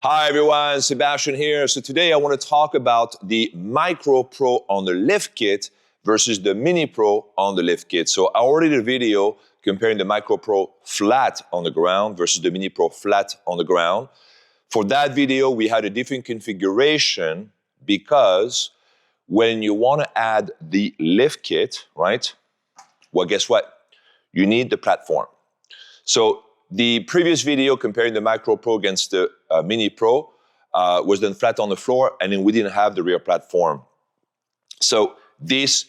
Hi everyone, Sebastian here. So today I want to talk about the Micro Pro on the lift kit versus the Mini Pro on the lift kit. So I already did a video comparing the Micro Pro flat on the ground versus the Mini Pro flat on the ground. For that video, we had a different configuration because when you want to add the lift kit, right? Well, guess what? You need the platform. So the previous video comparing the Micro Pro against the Mini Pro was done flat on the floor, and then we didn't have the rear platform. So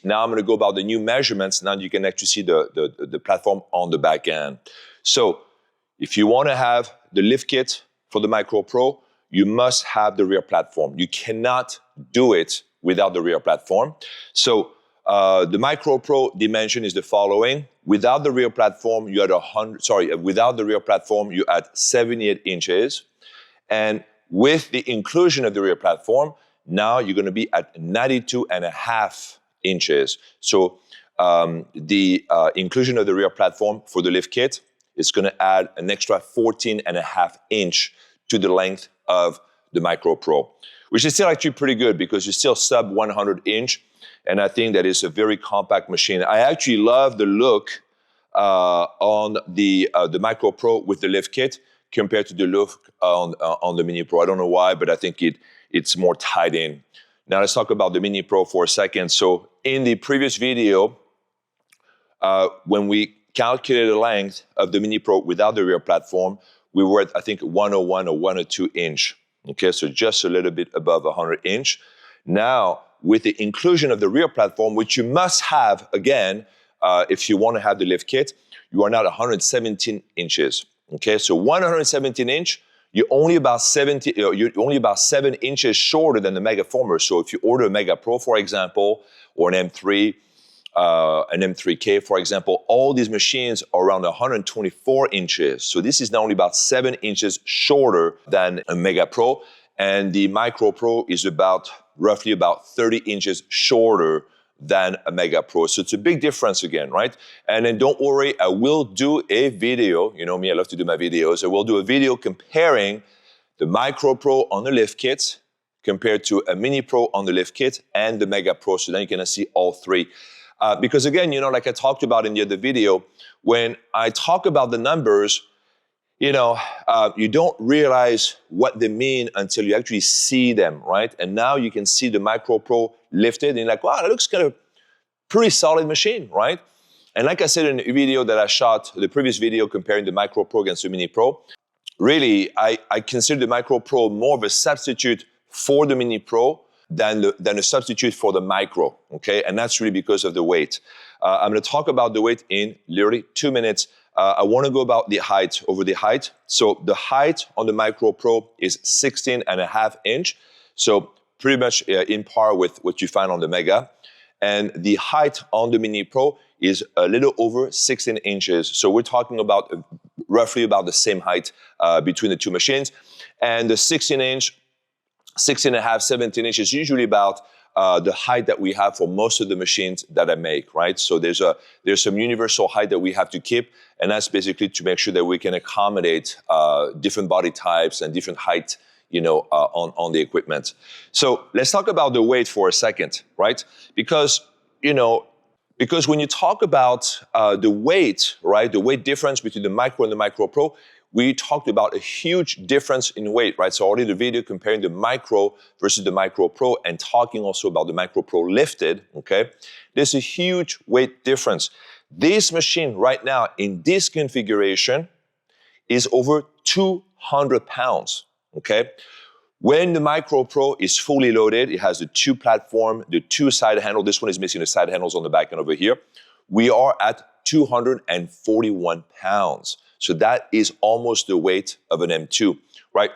now I'm going to go about the new measurements. Now you can actually see the platform on the back end. So if you want to have the lift kit for the Micro Pro, you must have the rear platform. You cannot do it without the rear platform. So the Micro Pro dimension is the following. Without the rear platform, you had without the rear platform, you had 78 inches. And with the inclusion of the rear platform, now you're going to be at 92.5 inches. So the inclusion of the rear platform for the lift kit is going to add an extra 14.5 inch to the length of the Micro Pro, which is still actually pretty good because you're still sub 100 inch. And I think that is a very compact machine. I actually love the look on the Micro Pro with the lift kit compared to the look on the Mini Pro. I don't know why, but I think it's more tied in. Now let's talk about the Mini Pro for a second. So in the previous video, when we calculated the length of the Mini Pro without the rear platform, we were at, I think, 101 or 102 inch. Okay, so just a little bit above 100 inch. Now, with the inclusion of the rear platform, which you must have, again, if you want to have the lift kit, you are now at 117 inches. Okay, so 117 inch, you're only about 7 inches shorter than the Mega Former. So if you order a Mega Pro, for example, or an M3, an M3K, for example, all these machines are around 124 inches. So this is now only about 7 inches shorter than a Mega Pro. And the Micro Pro is roughly about 30 inches shorter than a Mega Pro. So it's a big difference again, right? And then don't worry, I will do a video. You know me, I love to do my videos. I will do a video comparing the Micro Pro on the lift kit compared to a Mini Pro on the lift kit and the Mega Pro. So then you can see all three. Because again, like I talked about in the other video, when I talk about the numbers, you don't realize what they mean until you actually see them, right? And now you can see the Micro Pro lifted, and you're like, wow, that looks kind of pretty solid machine, right? And like I said in the video that I shot, the previous video comparing the Micro Pro against the Mini Pro, really, I consider the Micro Pro more of a substitute for the Mini Pro than a substitute for the Micro, okay? And that's really because of the weight. I'm gonna talk about the weight in literally 2 minutes. I want to go about the height, over the height. So the height on the Micro Pro is 16.5 inch. So pretty much in par with what you find on the Mega. And the height on the Mini Pro is a little over 16 inches. So we're talking about roughly about the same height between the two machines. And the 16.5, 17 inch is usually about the height that we have for most of the machines that I make, right? So there's some universal height that we have to keep, and that's basically to make sure that we can accommodate different body types and different height, on the equipment. So let's talk about the weight for a second, right? Because when you talk about the weight, right, the weight difference between the Micro and the Micro Pro, we talked about a huge difference in weight, right? So already the video comparing the Micro versus the Micro Pro and talking also about the Micro Pro lifted, okay? There's a huge weight difference. This machine right now in this configuration is over 200 pounds, okay? When the Micro Pro is fully loaded, it has the two platform, the two side handle. This one is missing the side handles on the back end over here. We are at 241 pounds. So that is almost the weight of an M2, right?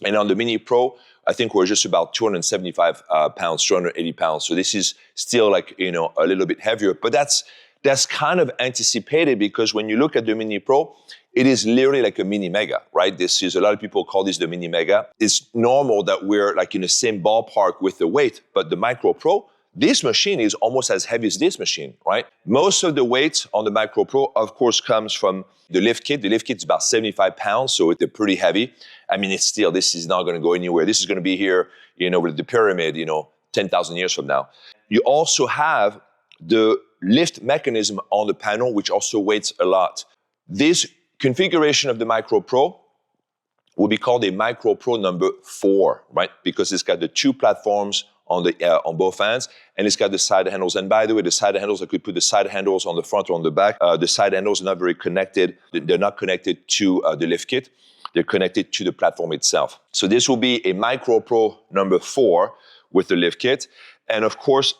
And on the Mini Pro, I think we're just about 275 pounds, 280 pounds. So this is still like, a little bit heavier, but that's kind of anticipated because when you look at the Mini Pro, it is literally like a mini Mega, right? A lot of people call this the mini Mega. It's normal that we're like in the same ballpark with the weight, but the Micro Pro, this machine is almost as heavy as this machine, right? Most of the weight on the Micro Pro, of course, comes from the lift kit. The lift kit is about 75 pounds, so they're pretty heavy. I mean, it's still, this is not going to go anywhere. This is going to be here, with the pyramid, 10,000 years from now. You also have the lift mechanism on the panel, which also weighs a lot. This configuration of the Micro Pro will be called a Micro Pro number 4, right? Because it's got the 2 platforms on both ends, and it's got the side handles. And by the way, the side handles, I could put the side handles on the front or on the back. The side handles are not very connected. They're not connected to the lift kit. They're connected to the platform itself. So this will be a Micro Pro number 4 with the lift kit. And of course,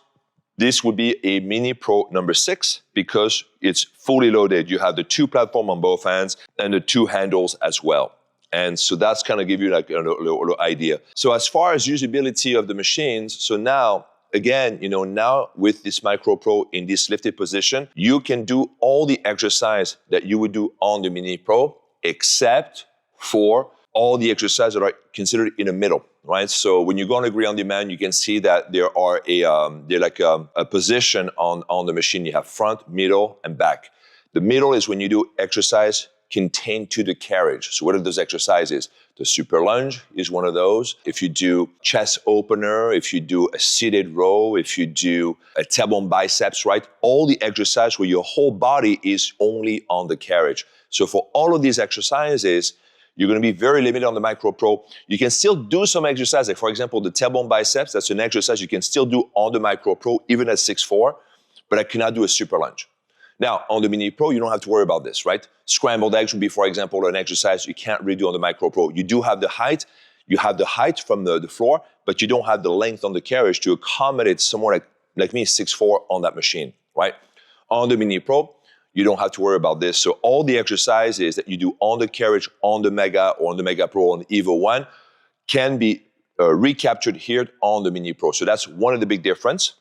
this would be a Mini Pro number 6 because it's fully loaded. You have the 2 platform on both ends and the 2 handles as well. And so that's kind of give you like a little idea. So as far as usability of the machines, so now, again, now with this Micro Pro in this lifted position, you can do all the exercise that you would do on the Mini Pro, except for all the exercises that are considered in the middle, right? So when you go on Lagree On Demand, you can see that there are a position on the machine. You have front, middle, and back. The middle is when you do exercise contained to the carriage. So what are those exercises? The super lunge is one of those. If you do chest opener, if you do a seated row, if you do a tailbone biceps, right? All the exercise where your whole body is only on the carriage. So for all of these exercises, you're going to be very limited on the Micro Pro. You can still do some exercise, like for example, the tailbone biceps. That's an exercise you can still do on the Micro Pro, even at 6'4", but I cannot do a super lunge. Now, on the Mini Pro, you don't have to worry about this, right? Scrambled eggs would be, for example, an exercise you can't redo on the Micro Pro. You do have the height. You have the height from the floor, but you don't have the length on the carriage to accommodate someone like me, 6'4", on that machine, right? On the Mini Pro, you don't have to worry about this. So all the exercises that you do on the carriage, on the Mega, or on the Mega Pro, on the Evo 1, can be recaptured here on the Mini Pro. So that's one of the big difference.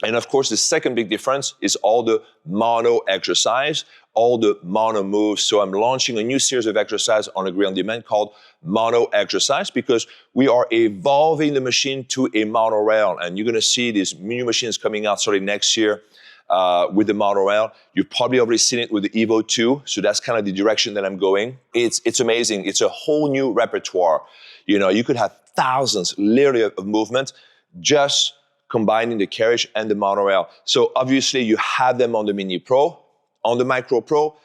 And of course, the second big difference is all the mono exercise, all the mono moves. So I'm launching a new series of exercise on Lagree On Demand called mono exercise because we are evolving the machine to a monorail. And you're going to see these new machines coming out starting next year with the monorail. You've probably already seen it with the Evo 2. So that's kind of the direction that I'm going. It's amazing. It's a whole new repertoire. You could have thousands literally of movement just combining the carriage and the monorail. So obviously you have them on the Mini Pro. On the Micro Pro,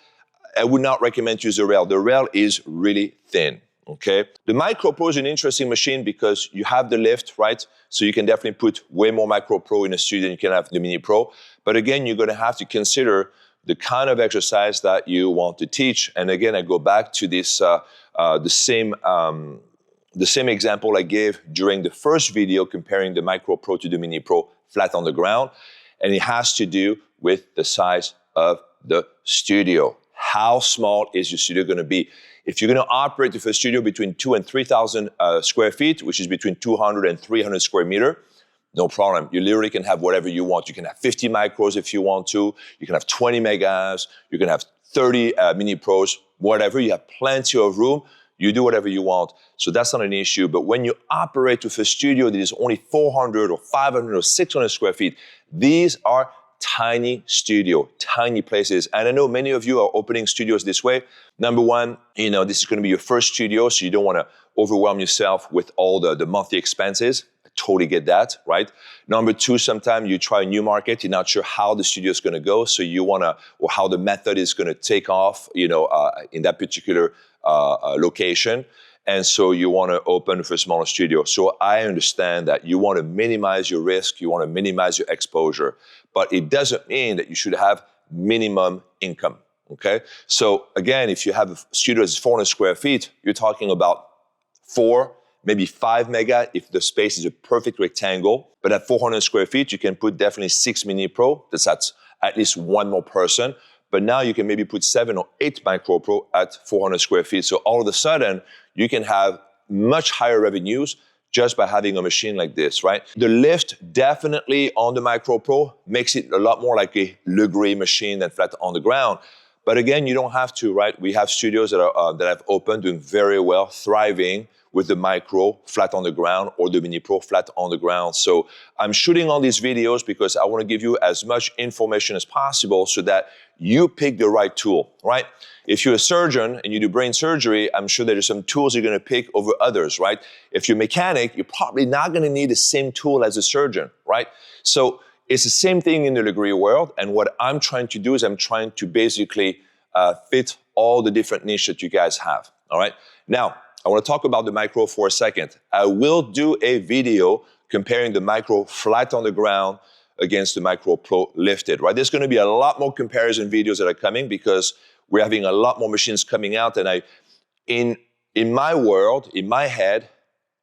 I would not recommend to use the rail. The rail is really thin, okay? The Micro Pro is an interesting machine because you have the lift, right? So you can definitely put way more Micro Pro in a studio than you can have the Mini Pro. But again, you're gonna have to consider the kind of exercise that you want to teach. And again, I go back to this, the same example I gave during the first video comparing the Micro Pro to the Mini Pro flat on the ground. And it has to do with the size of the studio. How small is your studio going to be? If you're going to operate with a studio between 2,000 and 3,000 square feet, which is between 200 and 300 square meter, no problem. You literally can have whatever you want. You can have 50 micros if you want to. You can have 20 megas. You can have 30 Mini Pros, whatever. You have plenty of room. You do whatever you want. So that's not an issue. But when you operate with a studio that is only 400 or 500 or 600 square feet, these are tiny studio, tiny places. And I know many of you are opening studios this way. Number one, this is going to be your first studio, so you don't want to overwhelm yourself with all the monthly expenses. I totally get that, right? Number two, sometimes you try a new market, you're not sure how the studio is going to go, so you want to, or how the method is going to take off, in that particular location. And so you want to open for a smaller studio. So I understand that you want to minimize your risk, you want to minimize your exposure, but it doesn't mean that you should have minimum income, okay? So again, if you have a studio that's 400 square feet, you're talking about 4, maybe 5 mega if the space is a perfect rectangle. But at 400 square feet, you can put definitely 6 Mini Pro. That's at least one more person. But now you can maybe put 7 or 8 Micro Pro at 400 square feet. So all of a sudden, you can have much higher revenues just by having a machine like this, right? The lift definitely on the Micro Pro makes it a lot more like a Lagree machine than flat on the ground. But again, you don't have to, right? We have studios that I've opened doing very well, thriving with the Micro flat on the ground or the Mini Pro flat on the ground. So I'm shooting all these videos because I want to give you as much information as possible so that you pick the right tool, right? If you're a surgeon and you do brain surgery, I'm sure there's some tools you're going to pick over others, right? If you're a mechanic, you're probably not going to need the same tool as a surgeon, right? So it's the same thing in the Lagree world. And what I'm trying to do is I'm trying to basically fit all the different niches that you guys have, all right? Now, I want to talk about the Micro for a second. I will do a video comparing the Micro flat on the ground against the Micro Pro lifted, right? There's going to be a lot more comparison videos that are coming because we're having a lot more machines coming out. And in my world, in my head,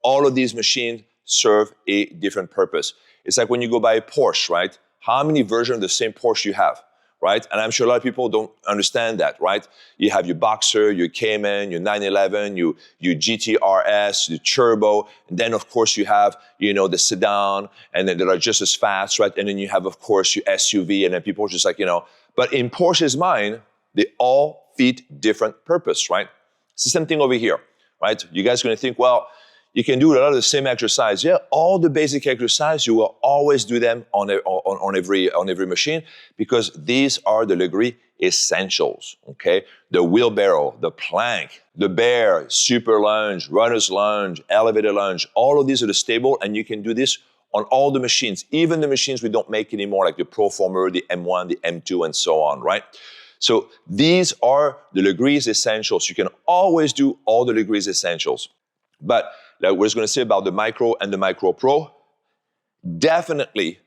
all of these machines serve a different purpose. It's like when you go buy a Porsche, right? How many versions of the same Porsche you have, right? And I'm sure a lot of people don't understand that, right? You have your Boxer, your Cayman, your 911, your GT-RS, your Turbo, and then of course you have, the sedan, and then that are just as fast, right? And then you have, of course, your SUV, and then people are just like, But in Porsche's mind, they all fit different purpose, right? It's the same thing over here, right? You guys are going to think, well, you can do a lot of the same exercise. Yeah, all the basic exercise, you will always do them on every machine because these are the Lagree essentials, okay? The wheelbarrow, the plank, the bear, super lunge, runner's lunge, elevator lunge, all of these are the stable, and you can do this on all the machines, even the machines we don't make anymore, like the Proformer, the M1, the M2, and so on, right? So these are the Lagree's essentials. You can always do all the Lagree's essentials. But like we're just going to say about the Micro and the Micro Pro, definitely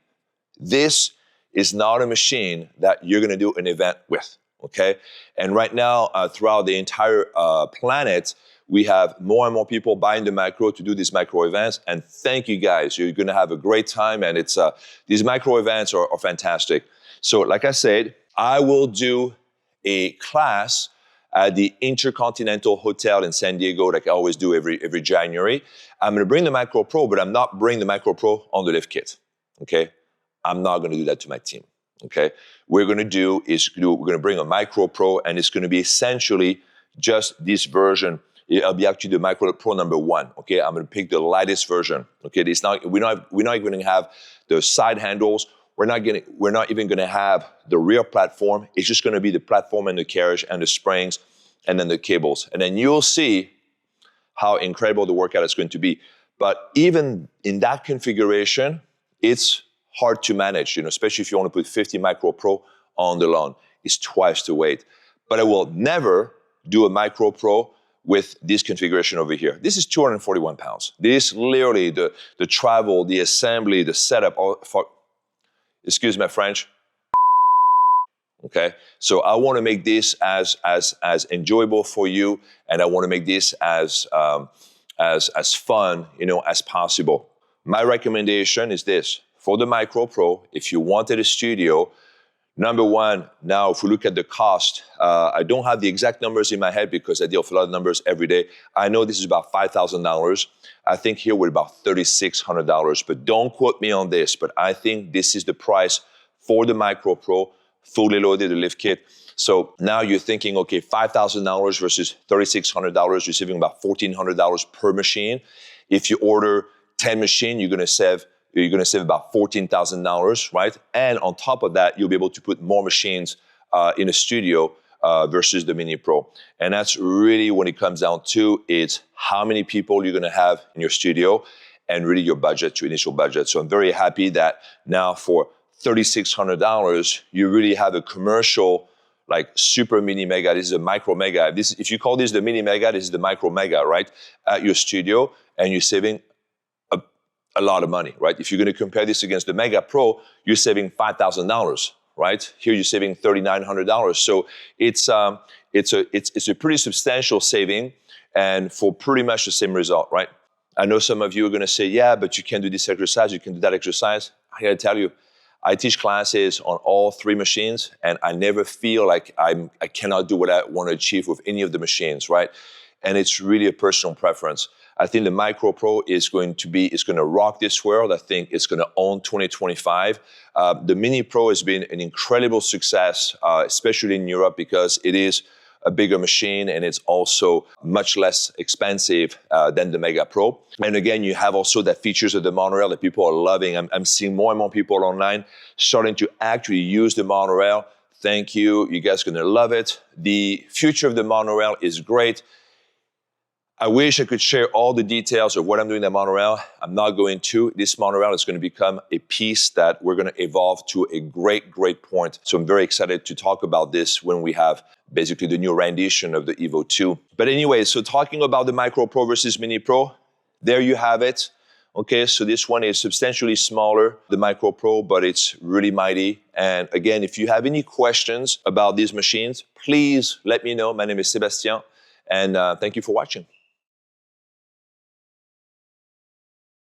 this is not a machine that you're going to do an event with, okay? And right now, throughout the entire planet, we have more and more people buying the Micro to do these Micro events. And thank you guys. You're going to have a great time. And it's these Micro events are fantastic. So like I said, I will do a class at the Intercontinental Hotel in San Diego, like I always do every January. I'm gonna bring the Micro Pro, but I'm not bringing the Micro Pro on the lift kit, okay? I'm not gonna do that to my team, okay? We're gonna bring a Micro Pro, and it's gonna be essentially just this version. It'll be actually the Micro Pro number 1, okay? I'm gonna pick the lightest version, okay? We're not even gonna have the side handles. We're not even gonna have the rear platform. It's just gonna be the platform and the carriage and the springs and then the cables. And then you'll see how incredible the workout is going to be. But even in that configuration, it's hard to manage, especially if you want to put 50 Micro Pro on the lawn. It's twice the weight. But I will never do a Micro Pro with this configuration over here. This is 241 pounds. This literally, the travel, the assembly, the setup, excuse my French. Okay, so I want to make this as enjoyable for you, and I want to make this as fun, as possible. My recommendation is this: for the Micro Pro, if you wanted a studio, number one, now if we look at the cost, I don't have the exact numbers in my head because I deal with a lot of numbers every day. I know this is about $5,000. I think here we're about $3,600, but don't quote me on this, but I think this is the price for the Micro Pro, fully loaded, the lift kit. So now you're thinking, okay, $5,000 versus $3,600, you're saving about $1,400 per machine. If you order 10 machines, you're gonna save about $14,000, right? And on top of that, you'll be able to put more machines in a studio versus the Mini Pro. And that's really when it comes down to, it's how many people you're gonna have in your studio and really your budget, your initial budget. So I'm very happy that now for $3,600, you really have a commercial, like super mini mega. This is a micro mega. If you call this the mini mega, this is the micro mega, right? At your studio, and you're saving a lot of money, right? If you're going to compare this against the Mega Pro, you're saving $5,000, right? Here you're saving $3,900. So it's a pretty substantial saving, and for pretty much the same result, right? I know some of you are going to say, yeah, but you can't do this exercise, you can do that exercise. I got to tell you, I teach classes on all 3 machines, and I never feel like I cannot do what I want to achieve with any of the machines, right? And it's really a personal preference. I think the Micro Pro is going to rock this world. I think it's going to own 2025. The Mini Pro has been an incredible success, especially in Europe, because it is a bigger machine, and it's also much less expensive than the Mega Pro. And again, you have also the features of the monorail that people are loving. I'm seeing more and more people online starting to actually use the monorail. Thank you. You guys are going to love it. The future of the monorail is great. I wish I could share all the details of what I'm doing in the monorail. I'm not going to. This monorail is going to become a piece that we're going to evolve to a great, great point. So I'm very excited to talk about this when we have basically the new rendition of the Evo 2. But anyway, so talking about the Micro Pro versus Mini Pro, there you have it. Okay, so this one is substantially smaller, the Micro Pro, but it's really mighty. And again, if you have any questions about these machines, please let me know. My name is Sébastien, and thank you for watching.